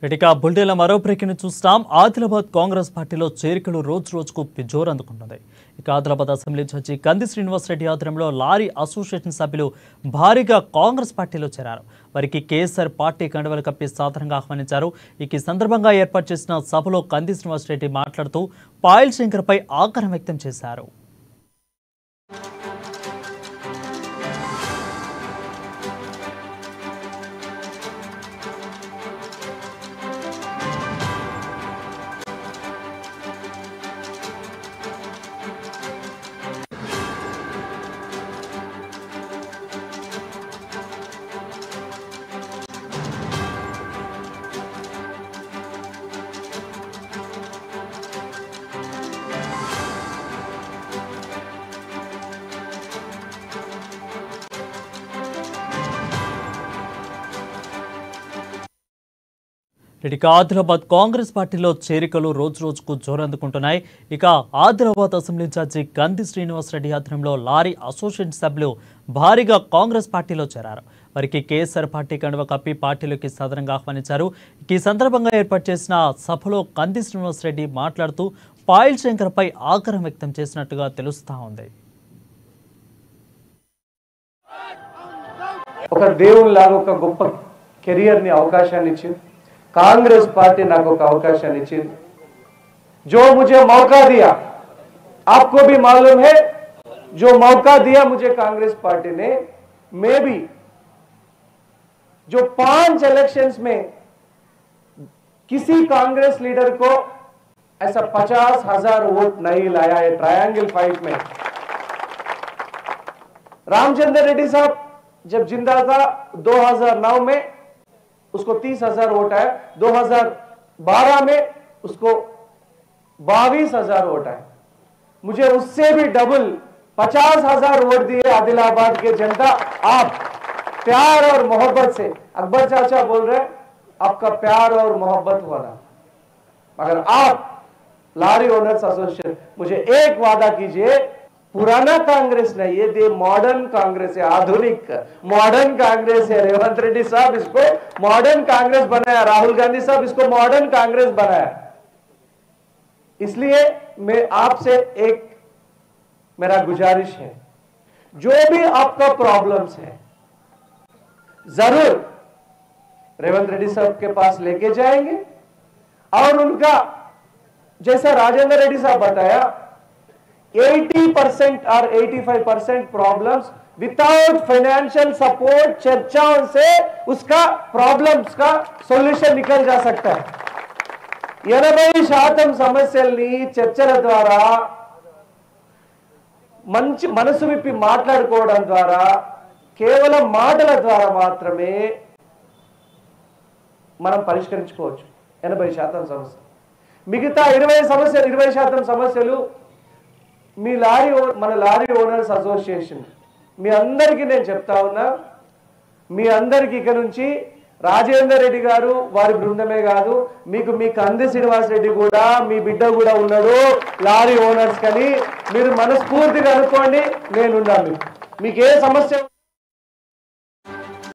ఇక బుల్టెన్ల మరో బ్రేకింగ్ చూస్తాం. ఆదిలాబాద్ కాంగ్రెస్ పార్టీలో చేరికలు రోజు రోజుకు జోరందుకుంటుంది. ఇక ఆదిలాబాద్ అసెంబ్లీ జడ్జి కంది శ్రీనివాసరెడ్డి ఆధ్వర్యంలో లారీ అసోసియేషన్ సభ్యులు భారీగా కాంగ్రెస్ పార్టీలో చేరారు. వారికి కేసీఆర్ పార్టీ కండువలు కప్పి సాధారణంగా ఆహ్వానించారు. ఈ సందర్భంగా ఏర్పాటు చేసిన సభలో కంది శ్రీనివాసరెడ్డి మాట్లాడుతూ పాయల్ శంకర్పై ఆగ్రహం వ్యక్తం చేశారు. ఇక ఆదిలాబాద్ కాంగ్రెస్ పార్టీలో చేరికలు రోజు రోజుకు జోరందుకుంటున్నాయి. ఇక ఆదిలాబాద్ అసెంబ్లీ ఇన్ఛార్జి కంది శ్రీనివాసరెడ్డి ఆధ్వర్యంలో లారీ అసోసియేషన్ సభ్యులు భారీగా కాంగ్రెస్ పార్టీలో చేరారు. వారికి కేసీఆర్ పార్టీ కండువ కప్పి పార్టీలోకి సాధారణంగా ఆహ్వానించారు. ఈ సందర్భంగా ఏర్పాటు చేసిన సభలో కంది శ్రీనివాసరెడ్డి మాట్లాడుతూ పాయల్ శంకర్పై ఆగ్రహం వ్యక్తం చేసినట్టుగా తెలుస్తా ఉంది. ఒక దేవునిలాగా ఒక గొప్ప కెరియర్ని అవకాశాన్ని ఇచ్చింది कांग्रेस पार्टी ना को अवकाश जो मुझे मौका दिया, आपको भी मालूम है जो मौका दिया मुझे कांग्रेस पार्टी ने, मैं भी जो 5 इलेक्शंस में किसी कांग्रेस लीडर को ऐसा 50,000 वोट नहीं लाया है ट्रायंगल फाइट में। रामचंद्र रेड्डी साहब जब जिंदा था 2009 में उसको 30,000 वोट आया, 2012 में उसको 22,000 वोट आए। मुझे उससे भी डबल 50,000 वोट दिए आदिलाबाद के जनता। आप प्यार और मोहब्बत से, अकबर चाचा बोल रहे आपका प्यार और मोहब्बत वाला, मगर आप लारी ओनर्स एसोसिएशन मुझे एक वादा कीजिए, पुराना कांग्रेस नहीं है, ये मॉडर्न कांग्रेस है, आधुनिक मॉडर्न कांग्रेस है। रेवंत रेड्डी साहब इसको मॉडर्न कांग्रेस बनाया, राहुल गांधी साहब इसको मॉडर्न कांग्रेस बनाया। इसलिए मैं आपसे एक मेरा गुजारिश है, जो भी आपका प्रॉब्लम्स है जरूर रेवंत रेड्डी साहब के पास लेके जाएंगे और उनका जैसा राजेंद्र रेड्डी साहब बताया 80% और 85% प्रॉब्लम्स विदाउट फाइनेंशियल सपोर्ट चर्चाओं से उसका प्रॉब्लम्स का सॉल्यूशन निकल जा सकता है। 80% సమస్యల్ని చర్చల ద్వారా మంచి మనసు విప్పి మాట్లాడుకోవడం ద్వారా కేవలం మాటల ద్వారా మాత్రమే మనం పరిష్కరించుకోవచ్చు 80% సమస్యలు. మిగతా 20% సమస్యలు మీ మన లారీ ఓనర్స్ అసోసియేషన్ మీ అందరికీ నేను చెప్తా ఉన్నా, మీ అందరికీ ఇక నుంచి రాజేందర్ రెడ్డి గారు వారి బృందమే కాదు, మీకు మీ కంది శ్రీనివాస్ రెడ్డి కూడా మీ బిడ్డ కూడా ఉన్నాడు లారీ ఓనర్స్ కని మీరు మనస్ఫూర్తిగా అనుకోండి, నేనున్నాను. మీకు ఏ సమస్య